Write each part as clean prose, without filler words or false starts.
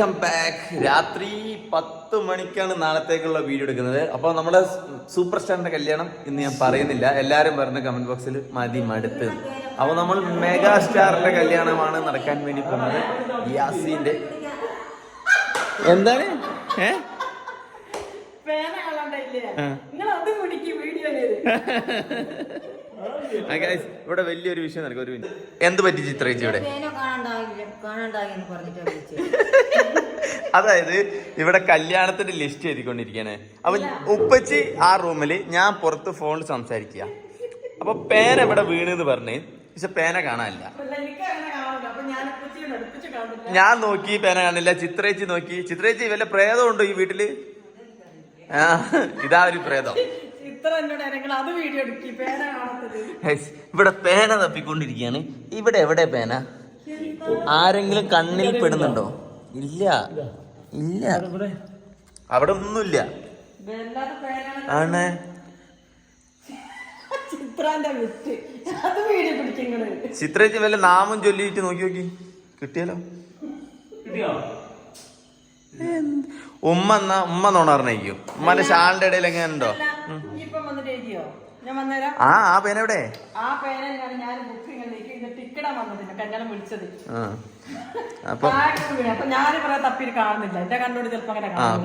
Welcome back. രാത്രി 10 മണിക്കാണ് നാളത്തേക്കുള്ള video എടുക്കുന്നത്. അപ്പോൾ നമ്മുടെ സൂപ്പർ സ്റ്റാറിന്റെ കല്യാണം ഇന്ന് ഞാൻ പറയുന്നില്ല, എല്ലാവരും പറഞ്ഞ കമന്റ് ബോക്സിൽ മതി മടുത്ത്. അപ്പോൾ നമ്മൾ മെഗാ സ്റ്റാറിന്റെ കല്യാണമാണ് നടക്കാൻ വേണ്ടി പോകുന്നത്. യാസിന്റെ എന്താണ് ഇവിടെ വലിയൊരു വിഷയം നടക്കും. ഒരു എന്ത് പറ്റി ചിത്രേച്ചി ഇവിടെ? അതായത് ഇവിടെ കല്യാണത്തിന്റെ ലിസ്റ്റ് എഴുതിക്കൊണ്ടിരിക്കാണ്. അപ്പൊ ഉപ്പച്ചി ആ റൂമില്, ഞാൻ പുറത്ത് ഫോണിൽ സംസാരിക്കുക. അപ്പൊ പേന ഇവിടെ വീണെന്ന് പറഞ്ഞ്, പക്ഷെ പേന കാണാനില്ല. ഞാൻ നോക്കി, പേന കാണില്ല. ചിത്രേച്ചി നോക്കി. ചിത്രേച്ചി വല്ല പ്രേതം ഉണ്ടോ ഈ വീട്ടില്? ഇതാ ഒരു പ്രേതം. ഇവിടെ പേന തപ്പിക്കൊണ്ടിരിക്കുകയാണ്. ഇവിടെ എവിടെ പേന? ആരെങ്കിലും കണ്ണിൽ പെടുന്നുണ്ടോ? ഇല്ല ഇല്ല, അവിടെ ഒന്നുമില്ല. ആണ് ചിത്രേച്ചി വല്ല നാമം ചൊല്ലിയിട്ട് നോക്കി നോക്കി, കിട്ടിയാലോ? ഉമ്മ നോണറിനേക്കും. ഉമ്മന്റെ ഷാളിന്റെ ഇടയിൽ എങ്ങനെ ഉണ്ടോ? ആ പേന എവിടെ?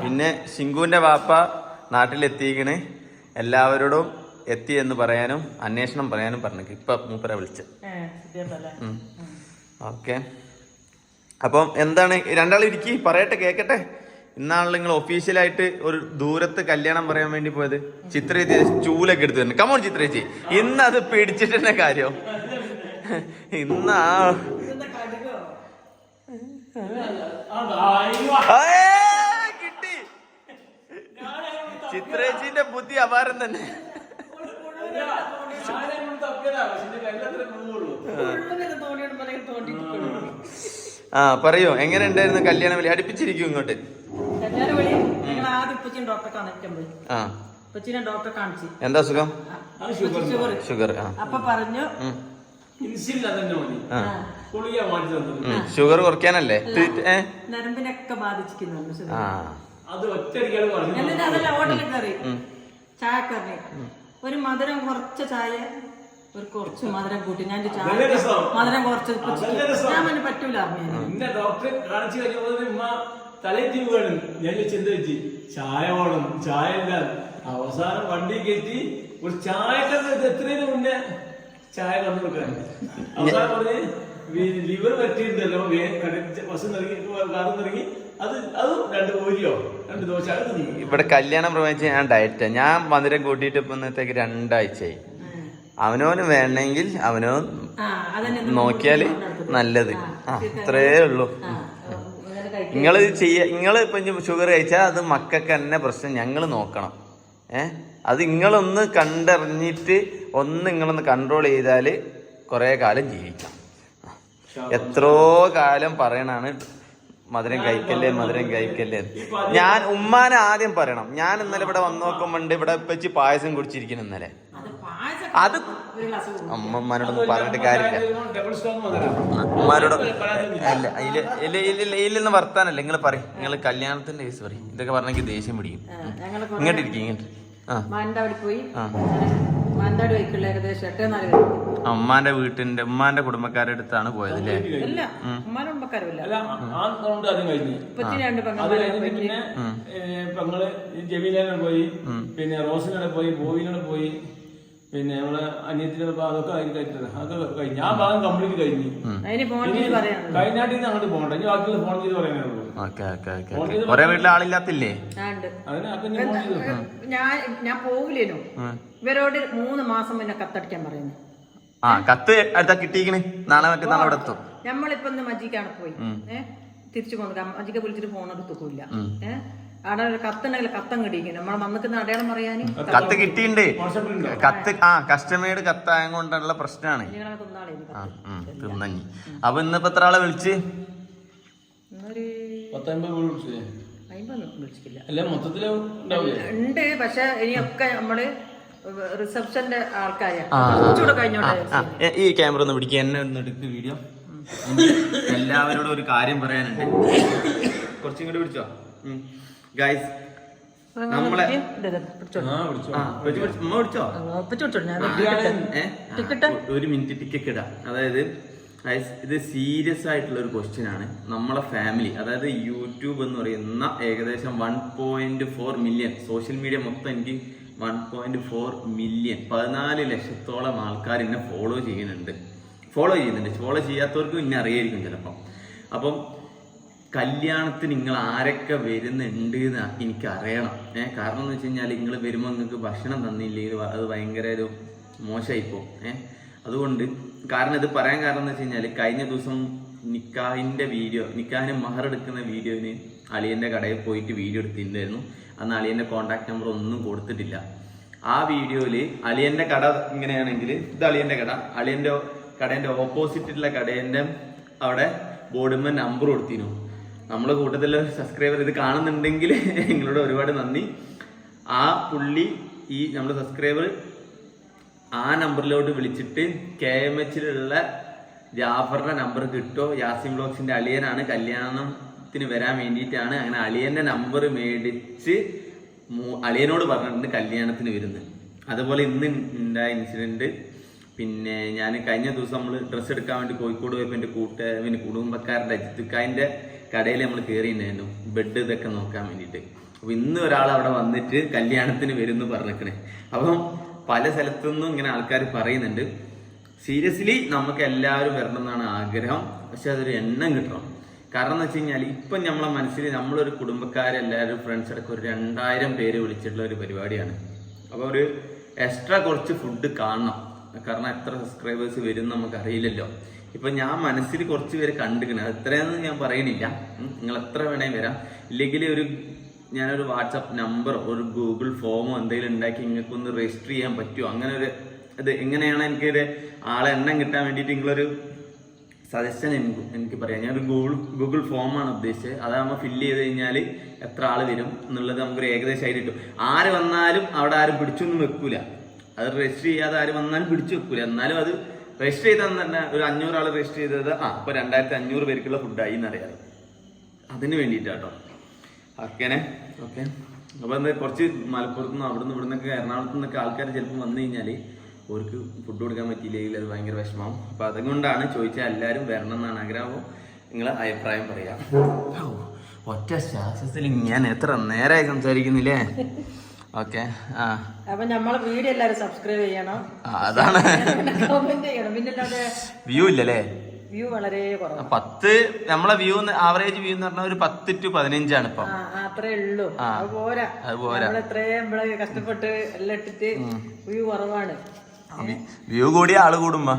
പിന്നെ ശിങ്കുവിന്റെ വാപ്പ നാട്ടിലെത്തിക്കണ്. എല്ലാവരോടും എത്തി എന്ന് പറയാനും അന്വേഷണം പറയാനും പറഞ്ഞു. ഇപ്പൊ മൂപ്പര വിളിച്ച. ഓക്കെ, അപ്പം എന്താണ്? രണ്ടാളും ഇരിക്കി, പറയട്ടെ, കേക്കട്ടെ. ഇന്നാണ് നിങ്ങൾ ഒഫീഷ്യലായിട്ട് ഒരു ദൂരത്ത് കല്യാണം പറയാൻ വേണ്ടി പോയത്. ചിത്രേച്ചി ചൂലൊക്കെ എടുത്തു തന്നെ. കമോൺ ചിത്രേച്ചി, ഇന്ന് അത് പിടിച്ചിട്ടെന്നെ കാര്യം. ഇന്നാ കിട്ടി. ചിത്രേച്ചിന്റെ ബുദ്ധി അപാരം തന്നെ. ആ പറയോ, എങ്ങനെ ഉണ്ടായിരുന്നു കല്യാണം വിളി? അടുപ്പിച്ചിരിക്കും ഇങ്ങോട്ട്. എന്താ സുഖം? ഷുഗർ. അപ്പൊ പറഞ്ഞു ഷുഗർ കുറയ്ക്കാനല്ലേ? നരമ്പിനൊക്കെ ബാധിച്ചിരിക്കുന്നു. ചായക്കറി ഒരു മധുരം കുറച്ച ചായ, ഒരു കുറച്ച് മധുരം കൂട്ടി. ഞാൻ മധുരം കുറച്ച് ഞാൻ പറ്റൂല. ഡോക്ടറെ കാണിച്ചു കഴിഞ്ഞ തലയെത്തി വീണ് ഞാൻ ചിന്ത വെച്ച് ചായ വേണം, ചായ ഇല്ല. അവസാനം വണ്ടി കയറ്റി ഒരു ചായക്കന്ന് എത്രയും മുന്നേ ചായ കണ്ടു കൊടുക്കാൻ. അവസാനം പറഞ്ഞ് ലിവർ പറ്റിയിട്ടുണ്ടല്ലോ, ബസ് നിറങ്ങി കാറും നിറങ്ങി. അതും 2 പൂരിയോ 2 ദോശ. ഇവിടെ കല്യാണം പ്രമാണിച്ച് ഞാൻ ഡയറ്റാ. ഞാൻ മധുരം കൂട്ടിയിട്ട് ഇന്നത്തേക്ക് 2 ആഴ്ചയായി. അവനോന് വേണമെങ്കിൽ അവനോൻ നോക്കിയാല് നല്ലത്. അത്രേ ഉള്ളൂ. നിങ്ങള് ഇപ്പൊ ഷുഗർ കഴിച്ചാൽ അത് മക്കൾക്ക് തന്നെ പ്രശ്നം. ഞങ്ങള് നോക്കണം. അത് നിങ്ങളൊന്ന് കണ്ടറിഞ്ഞിട്ട് നിങ്ങളൊന്ന് കൺട്രോൾ ചെയ്താല് കുറെ കാലം ജീവിക്കാം. എത്രയോ കാലം പറയണാണ് മധുരം കഴിക്കല്ലേ, മധുരം കഴിക്കല്ലേ. ഞാൻ ഉമ്മാനെ ആദ്യം പറയണം. ഞാൻ ഇന്നലെ ഇവിടെ വന്നു നോക്കുമ്പോണ്ട് ഇവിടെ വെച്ച് പായസം കുടിച്ചിരിക്കുന്നു ഇന്നലെ. അത് അമ്മമാരോടൊന്നും പറഞ്ഞിട്ട് കാര്യമില്ല. ഉമ്മാരോട് അല്ല, ഇല്ലെന്ന് വർത്താനല്ല. നിങ്ങൾ പറയും, നിങ്ങൾ കല്യാണത്തിന്റെ കേസ് പറയും. ഇതൊക്കെ പറഞ്ഞെങ്കിൽ ദേഷ്യം പിടിക്കും. ഇങ്ങോട്ടിരിക്കും, ഇങ്ങോട്ട്. അമ്മാന്റെ വീട്ടിന്റെ ഉമ്മാന്റെ കുടുംബക്കാരുടെ അടുത്താണ് പോയത് അല്ലേ? പെങ്ങള് ജമീലനെ പോയി, പിന്നെ റോസിനോടെ പോയി, ബോവിനോടെ പോയി, പിന്നെ നമ്മളെ അനിയത്തിനോട് അതൊക്കെ കഴിഞ്ഞത്. അതൊക്കെ കഴിഞ്ഞു. ആ ഭാഗം കംപ്ലീറ്റ് കഴിഞ്ഞു. കഴിഞ്ഞാട്ടിൽ നിന്ന് അങ്ങോട്ട് പോകണ്ട. ഇനി ബാക്കിയുള്ള ഫോൺ ചെയ്ത് പറയാനുള്ളൂ. ഒരേ വീട്ടിലെ ആളില്ലാത്തില്ലേ? ഞാൻ പോകില്ലേനോ. ഇവരോട് 3 മാസം മുന്നേ കത്തടിക്കാൻ പറയുന്നു. കത്ത് അടുത്ത കിട്ടിയിരിക്കണ്. നാളെ മറ്റന്നാൾ അവിടെ എത്തും. നമ്മളിപ്പൊ മജിക്കാണ് പോയി തിരിച്ചു പോകുന്നത്. മജിക്ക വിളിച്ചിട്ട് ഫോൺ എടുത്തില്ല. അവിടെ ഒരു കത്തുണ്ടെങ്കിൽ കത്തം കിട്ടിയിരിക്കുന്നു. നമ്മളെ വന്നിക്കുന്ന അടയാളം പറയാന് കത്ത് കിട്ടിയിട്ടുണ്ട്. കത്ത് കസ്റ്റമേഡ് കത്തായ കൊണ്ടുള്ള പ്രശ്നമാണ്. തിന്നങ്ങി. അപ്പൊ ഇന്നിപ്പോ എത്ര ആളെ വിളിച്ച്? ഉണ്ട്. പക്ഷെ ഇനിയൊക്കെ നമ്മള് റിസപ്ഷന്റെ ആൾക്കാരാ. ഈ ക്യാമറ ഒന്ന് പിടിക്കുക, എന്നെ ഒന്ന് എടുക്ക് വീഡിയോ. എല്ലാവരോടും ഒരു കാര്യം പറയാനുണ്ട്. കുറച്ചും കൂടി പിടിച്ചോ ഗൈസ്. നമ്മളെ ഒരു മിനിറ്റ് ടിക്കറ്റ് ഇടാം. അതായത് ഇത് സീരിയസ് ആയിട്ടുള്ള ഒരു ക്വസ്റ്റ്യൻ ആണ്. നമ്മളെ ഫാമിലി, അതായത് യൂട്യൂബ് എന്ന് പറയുന്ന ഏകദേശം 1.4 മില്യൺ, സോഷ്യൽ മീഡിയ മൊത്തം എനിക്ക് 1.4 മില്യൺ, 14 ലക്ഷത്തോളം ആൾക്കാർ എന്നെ ഫോളോ ചെയ്യുന്നുണ്ട്. ഫോളോ ചെയ്യാത്തവർക്കും ഇന്നെ അറിയായിരിക്കും ചിലപ്പം. അപ്പം കല്യാണത്തിന് നിങ്ങൾ ആരൊക്കെ വരുന്നുണ്ട് എന്ന് എനിക്ക് അറിയണം. കാരണം എന്ന് വെച്ച് കഴിഞ്ഞാൽ നിങ്ങൾ വരുമ്പോൾ നിങ്ങൾക്ക് ഭക്ഷണം തന്നില്ലെങ്കിൽ അത് ഭയങ്കര ഒരു മോശമായിപ്പോ. അതുകൊണ്ട് കാരണം ഇത് പറയാൻ കാരണം എന്ന് വെച്ച് കഴിഞ്ഞാൽ കഴിഞ്ഞ ദിവസം നിക്കാഹിന് മഹർ എടുക്കുന്ന വീഡിയോന് അളിയന്റെ കടയിൽ പോയിട്ട് വീഡിയോ എടുത്തിട്ടുണ്ടായിരുന്നു. അന്ന് അളിയന്റെ കോണ്ടാക്ട് നമ്പർ ഒന്നും കൊടുത്തിട്ടില്ല. ആ വീഡിയോയില് അളിയന്റെ കട ഇങ്ങനെയാണെങ്കിൽ ഇത് അളിയന്റെ കട, അളിയന്റെ കടേന്റെ ഓപ്പോസിറ്റുള്ള കടേന്റെ അവിടെ ബോർഡുമ്മ നമ്പർ കൊടുത്തിരുന്നു. നമ്മളെ കൂട്ടത്തിൽ സബ്സ്ക്രൈബർ ഇത് കാണുന്നുണ്ടെങ്കിൽ നിങ്ങളോട് ഒരുപാട് നന്ദി. ആ പുള്ളി ഈ നമ്മുടെ സബ്സ്ക്രൈബർ ആ നമ്പറിലോട്ട് വിളിച്ചിട്ട് KMHലുള്ള ജാഫറിന്റെ നമ്പർ കിട്ടോ, യാസിം ബ്ലോഗ്സിന്റെ അളിയനാണ്, കല്യാണത്തിന് വരാൻ വേണ്ടിയിട്ടാണ്. അങ്ങനെ അളിയന്റെ നമ്പർ മേടിച്ച് അളിയനോട് പറഞ്ഞിട്ടുണ്ട് കല്യാണത്തിന് വരുന്നത്. അതുപോലെ ഇന്ന് ഉണ്ടായ ഇൻസിഡന്റ്, പിന്നെ ഞാൻ കഴിഞ്ഞ ദിവസം നമ്മൾ ഡ്രസ്സ് എടുക്കാൻ വേണ്ടി കോഴിക്കോട് പോയപ്പോൾ എൻ്റെ കുടുംബക്കാരുടെ അജിത്തുക്കായന്റെ കടയിൽ നമ്മൾ കയറിയിട്ടുണ്ടായിരുന്നു ബെഡ് ഇതൊക്കെ നോക്കാൻ വേണ്ടിയിട്ട്. അപ്പൊ ഇന്ന് ഒരാൾ അവിടെ വന്നിട്ട് കല്യാണത്തിന് വരുന്നു പറഞ്ഞേക്കണേ. അപ്പം പല സ്ഥലത്തുനിന്നും ഇങ്ങനെ ആൾക്കാർ പറയുന്നുണ്ട്. സീരിയസ്ലി നമുക്ക് എല്ലാവരും വരണം എന്നാണ് ആഗ്രഹം. പക്ഷെ അതൊരു എണ്ണം കിട്ടണം. കാരണം എന്ന് വെച്ച് കഴിഞ്ഞാൽ ഇപ്പം നമ്മളെ മനസ്സിൽ നമ്മളൊരു കുടുംബക്കാരെല്ലാവരും ഫ്രണ്ട്സ് അടക്കം ഒരു 2000 പേര് വിളിച്ചിട്ടുള്ള ഒരു പരിപാടിയാണ്. അപ്പോൾ ഒരു എക്സ്ട്രാ കുറച്ച് ഫുഡ് കാണണം. കാരണം എത്ര സബ്സ്ക്രൈബേഴ്സ് വരും നമുക്ക് അറിയില്ലല്ലോ. ഇപ്പൊ ഞാൻ മനസ്സിൽ കുറച്ച് പേര് കണ്ടിരിക്കണം. അത് എത്രയാണെന്ന് ഞാൻ പറയണില്ല. നിങ്ങൾ എത്ര വേണേ വരാം. ഇല്ലെങ്കിൽ ഞാനൊരു വാട്സപ്പ് നമ്പറോ ഒരു ഗൂഗിൾ ഫോമോ എന്തെങ്കിലും ഉണ്ടാക്കി നിങ്ങൾക്കൊന്ന് രജിസ്റ്റർ ചെയ്യാൻ പറ്റുമോ? അങ്ങനെ ഒരു ഇത് എങ്ങനെയാണ് എനിക്കൊരു ആളെ എണ്ണം കിട്ടാൻ വേണ്ടിയിട്ട് നിങ്ങളൊരു സജഷൻ എനിക്ക് പറയാം. ഞാനൊരു ഗൂഗിൾ ഫോമാണ് ഉദ്ദേശിച്ചത്. അതാകുമ്പോൾ ഫില്ല് ചെയ്ത് കഴിഞ്ഞാൽ എത്ര ആൾ വരും എന്നുള്ളത് നമുക്കൊരു ഏകദേശം ആയിട്ട് കിട്ടും. ആര് വന്നാലും അവിടെ ആരും പിടിച്ചൊന്നും വെക്കൂല. അത് രജിസ്റ്റർ ചെയ്യാതെ ആര് വന്നാലും പിടിച്ചു വെക്കൂല. എന്നാലും അത് രജിസ്റ്റർ ചെയ്താൽ തന്നെ ഒരു 500 ആൾ രജിസ്റ്റർ ചെയ്തത് ഇപ്പൊ 2500 പേർക്കുള്ള ഫുഡായി എന്നറിയാം. അതിന് വേണ്ടിയിട്ടാട്ടോ. ഓക്കെ. അപ്പൊ എന്താ കുറച്ച് മലപ്പുറത്തുനിന്ന് അവിടുന്ന് ഇവിടുന്നൊക്കെ എറണാകുളത്തു നിന്നൊക്കെ ആൾക്കാർ ചിലപ്പോൾ വന്നു കഴിഞ്ഞാൽ അവർക്ക് ഫുഡ് കൊടുക്കാൻ പറ്റിയില്ലെങ്കിൽ അത് ഭയങ്കര വിഷമമാവും. അപ്പൊ അതുകൊണ്ടാണ് ചോദിച്ചാൽ എല്ലാവരും വരണം എന്നാണ് ആഗ്രഹം. നിങ്ങളെ അഭിപ്രായം പറയാം. ഒറ്റ ശ്വാസത്തിൽ ഞാൻ എത്ര നേരമായി സംസാരിക്കുന്നില്ലേ? ഓക്കെ. അപ്പൊ നമ്മളെ വീഡിയോ എല്ലാവരും സബ്സ്ക്രൈബ് ചെയ്യണം. അതാണ്. കമന്റ് ചെയ്യണം. പിന്നെ വ്യൂ ഇല്ലല്ലേ? വ്യൂ വളരെ കുറവാണ്. 10 നമ്മളെ വ്യൂ ആവറേജ് വ്യൂ എന്ന് പറഞ്ഞാൽ ഒരു 10 to 15 ആണ് ഇപ്പൊ. അത്രേ ഉള്ളൂ. അത് പോരാ. നമ്മളെത്രയും നമ്മള് കഷ്ടപ്പെട്ട് എല്ലാം ഇട്ടിട്ട് വ്യൂ കുറവാണ്. വ്യൂ കൂടിയ ആള് കൂടുമ്പോ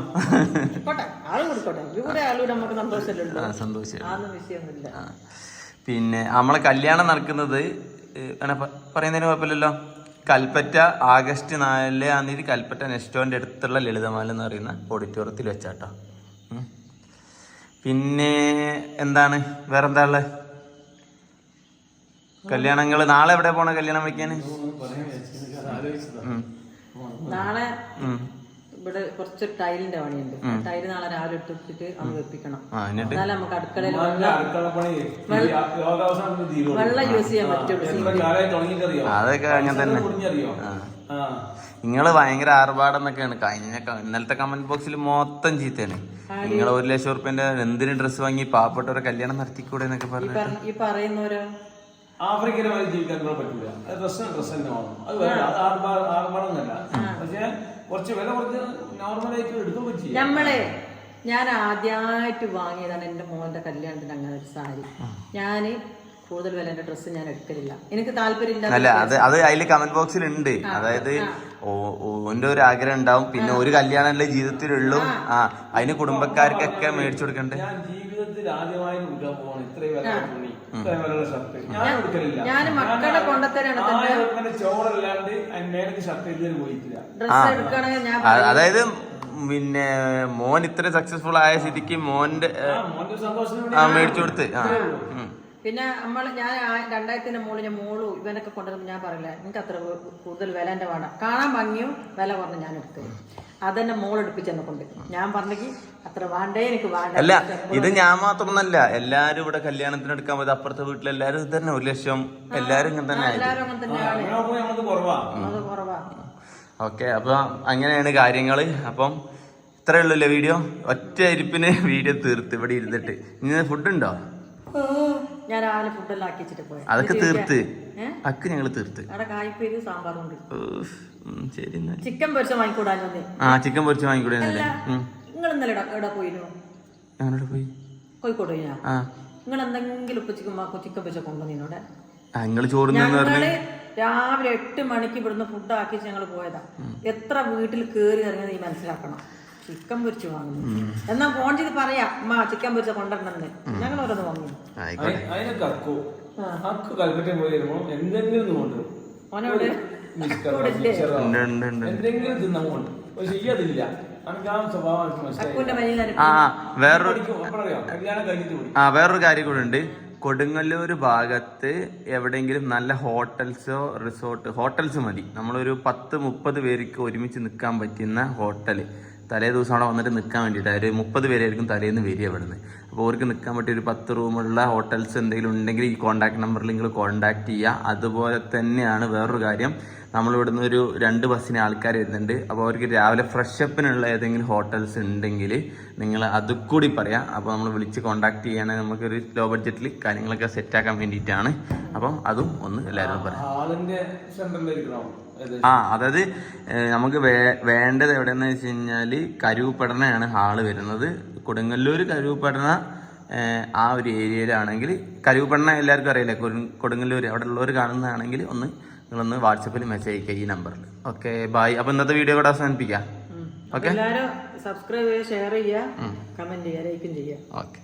ആള് കൊടുക്കട്ടെ. വ്യൂ കൂടെ ആള് നമുക്ക് സന്തോഷമല്ലോ. സന്തോഷം. അതൊന്നും വിഷയമൊന്നുമില്ല. പിന്നെ നമ്മളെ കല്യാണം നടക്കുന്നത് പറയുന്നതിന് കുഴപ്പമില്ലല്ലോ. കൽപ്പറ്റ ആഗസ്റ്റ് 4 കൽപ്പറ്റ നെസ്റ്റോന്റെ അടുത്തുള്ള ലളിതമാല എന്ന് പറയുന്ന ഓഡിറ്റോറിയത്തിൽ വെച്ചാട്ടോ. പിന്നെ എന്താണ് വേറെന്താ ഉള്ളത്? കല്യാണങ്ങള് നാളെ എവിടെ പോണ കല്യാണം വിളിക്കാന്? നാളെ ഇവിടെ കുറച്ച് ടൈലിന്റെ പണിയുണ്ട്. ടൈല് നാളെ രാവിലെ ഇട്ടിട്ട് അത് വെപ്പിക്കണം. എന്നാലും നമുക്ക് അടുക്കളയിൽ വെള്ളം യൂസ് ചെയ്യാൻ പറ്റുള്ളൂ. അതൊക്കെ അങ്ങനെ തന്നെ. നിങ്ങള് ഭയങ്കര ആർഭാടം എന്നൊക്കെയാണ്. ഇന്നലത്തെ കമന്റ് ബോക്സിൽ മൊത്തം ചീത്തയാണ്. നിങ്ങൾ 1 ലക്ഷം റുപ്യന്റെ എന്തിന് ഡ്രസ്സ് വാങ്ങി പാവപ്പെട്ടവരെ കല്യാണം നടത്തിക്കൂടെ എന്നൊക്കെ പറഞ്ഞു. ഈ പറയുന്നവരോ ആഫ്രിക്കയിലെ ജീവിക്കാൻ പറ്റൂല. ഡ്രസ് തന്നെ വേണം. അത് ആർഭാടമൊന്നുമല്ല. പക്ഷെ കുറച്ച് വില കുറച്ച് നോർമലായിട്ട് എടുക്കാൻ പറ്റി. ഞാൻ ആദ്യമായിട്ട് വാങ്ങിയതാണ് എന്റെ മോന്റെ കല്യാണത്തിന് അങ്ങനെ ഒരു സാരി. ഞാന് കൂടുതൽ വിലന്റെ ഡ്രസ്സ് ഞാൻ എടുക്കലില്ല. എനിക്ക് താല്പര്യമില്ല. അല്ല അത് അതില് കമന്റ് ബോക്സിൽ ഉണ്ട്. അതായത് ഓന്റെ ഒരു ആഗ്രഹം ഉണ്ടാവും. പിന്നെ ഒരു കല്യാണമല്ലേ ജീവിതത്തിലുള്ളൂ. അതിന് കുടുംബക്കാർക്കൊക്കെ മേടിച്ചു കൊടുക്കണ്ടേ? ഞാൻ ജീവിതത്തിൽ ആദ്യമായി എടുക്കാൻ പോകണം. ഇത്രയും വില തുണി, ഇത്രയും വിലയുള്ള ഷർട്ട് ഞാൻ എടുക്കലില്ല. ഞാൻ മക്കളുടെ കൊണ്ടത്തരാണ് ചോറല്ലാണ്ട് മേലേക്ക് ഷർട്ട് ഇതുവരെ പോയിട്ടില്ല. ഡ്രസ്സ് എടുക്കണമെങ്കിൽ ഞാൻ അതായത് പിന്നെ മോൻ ഇത്ര സക്സസ്ഫുൾ ആയ സ്ഥിതിക്ക് മോന്റെ മേടിച്ചു കൊടുത്ത്. പിന്നെ ഞാൻ 2000-ന്റെ മുകളിൽ ഞാൻ മോളും ഇവനൊക്കെ കൊണ്ടുവരുമ്പോൾ ഞാൻ പറയില്ല നിങ്ങൾക്ക് അത്ര കൂടുതൽ വില വേണ്ട, കാണാൻ ഭംഗിയും വില കുറഞ്ഞ് ഞാൻ എടുത്തത്. അതെന്നെ മോളെടുപ്പിച്ചെന്നെ കൊണ്ട് ഞാൻ പറഞ്ഞെങ്കിൽ അത്ര വേണ്ടേ എനിക്ക് വേണ്ട. അല്ല ഇത് ഞാൻ മാത്രമൊന്നല്ല, എല്ലാരും ഇവിടെ കല്യാണത്തിന് എടുക്കാൻ പോയത് അപ്പുറത്തെ വീട്ടിലെല്ലാരും ഇത് തന്നെ 1 ലക്ഷം എല്ലാരും ഇങ്ങനെ തന്നെ എല്ലാവരും അങ്ങനെ തന്നെയാണ്. അത് കുറവാ. ഓക്കെ, അപ്പൊ അങ്ങനെയാണ് കാര്യങ്ങള്. അപ്പം ഇത്രേ ഉള്ളൂല്ലേ വീഡിയോ. ഒറ്റ ഇരിപ്പിന് വീഡിയോ തീർത്ത് ഇവിടെ ഇരുന്നിട്ട്. ഇനി ഫുഡ് ഉണ്ടോ? ഞാൻ രാവിലെ ഫുഡെല്ലാം ആക്കി വെച്ചിട്ട് പോയി. അതൊക്കെ തീർത്ത് അക്ക് ഞങ്ങള് തീർത്ത്. അവിടെ കായ്പേര് സാമ്പാറുണ്ട്. ശരി, ചിക്കൻ പൊരിച്ച വാങ്ങിക്കൂടാഞ്ഞോ? ചിക്കൻ പൊരിച്ച വാങ്ങിക്കൂടെ? നിങ്ങൾ ഇന്നലെ എവിടെ പോയിരുന്നു? ഞാനോട് പോയി കോഴിക്കോട് പോയിനാ? നിങ്ങൾ എന്തെങ്കിലും ഉപ്പച്ചിക്കുമ്പോ ചിക്കൻ പൊരിച്ച കൊണ്ടുവന്നോടെ? ഞങ്ങള് ചോറ് രാവിലെ 8 മണിക്ക് ഇവിടുന്ന് ഫുഡ് ആക്കി ഞങ്ങൾ പോയതാ. എത്ര വീട്ടിൽ കേറി ഇറങ്ങിയത് നീ മനസ്സിലാക്കണം. ചിക്കൻ പൊരിച്ചു വാങ്ങുന്നു എന്നാ ഫോൺ ചെയ്ത് പറയാ അമ്മ ചിക്കൻ പൊരിച്ച കൊണ്ടുവരണമെന്ന്. ഞങ്ങൾ ഓരോന്ന് വാങ്ങി. ഓനോട് എന്തെങ്കിലും തിന്നാൻ കൊണ്ട് ചെയ്യാതില്ല. വേറൊരു കാര്യം കൂടെ ഉണ്ട്. കൊടുങ്ങല്ലൂർ ഭാഗത്ത് എവിടെയെങ്കിലും നല്ല ഹോട്ടൽസോ ഹോട്ടൽസ് മതി. നമ്മളൊരു 10-30 പേർക്ക് ഒരുമിച്ച് നിൽക്കാൻ പറ്റുന്ന ഹോട്ടൽ തലേ ദിവസം അവിടെ വന്നിട്ട് നിൽക്കാൻ വേണ്ടിയിട്ട് ഒരു 30 പേരായിരിക്കും തലേന്ന് വരിക ഇവിടുന്ന്. അപ്പോൾ അവർക്ക് നിൽക്കാൻ പറ്റിയ ഒരു 10 റൂമുള്ള ഹോട്ടൽസ് എന്തെങ്കിലും ഉണ്ടെങ്കിൽ ഈ കോൺടാക്ട് നമ്പറിൽ നിങ്ങൾ കോൺടാക്ട് ചെയ്യുക. അതുപോലെ തന്നെയാണ് വേറൊരു കാര്യം, നമ്മളിവിടുന്ന് ഒരു 2 ബസ്സിന് ആൾക്കാർ വരുന്നുണ്ട്. അപ്പോൾ അവർക്ക് രാവിലെ ഫ്രഷപ്പിനുള്ള ഏതെങ്കിലും ഹോട്ടൽസ് ഉണ്ടെങ്കിൽ നിങ്ങൾ അതുകൂടി പറയാം. അപ്പോൾ നമ്മൾ വിളിച്ച് കോൺടാക്ട് ചെയ്യുകയാണെങ്കിൽ നമുക്കൊരു ലോ ബഡ്ജറ്റിൽ കാര്യങ്ങളൊക്കെ സെറ്റാക്കാൻ വേണ്ടിയിട്ടാണ്. അപ്പം അതും ഒന്ന് എല്ലാവരും പറയാം. അതായത് നമുക്ക് വേണ്ടത് എവിടെയെന്ന് വെച്ച് കഴിഞ്ഞാൽ കരുവപ്പടനയാണ് ഹാള് വരുന്നത്. കൊടുങ്ങല്ലൂർ കരുവപ്പടന ആ ഒരു ഏരിയയിലാണെങ്കിൽ, കരുവപ്പടന എല്ലാവർക്കും അറിയില്ലേ, കൊടുങ്ങല്ലൂർ അവിടെ ഉള്ളവർ കാണുന്നതാണെങ്കിൽ നിങ്ങളൊന്ന് വാട്സപ്പിൽ മെസ്സേജ് അയക്കുക ഈ നമ്പറിൽ. Okay, bye. അപ്പൊ ഇന്നത്തെ വീഡിയോ കൂടെ അവസാനിപ്പിക്കാം. ഓക്കെ, എല്ലാവരും സബ്സ്ക്രൈബ് ചെയ്യുക, ഷെയർ ചെയ്യുക, കമന്റ് ചെയ്യുക, ലൈക്കും ചെയ്യുക. ഓക്കെ.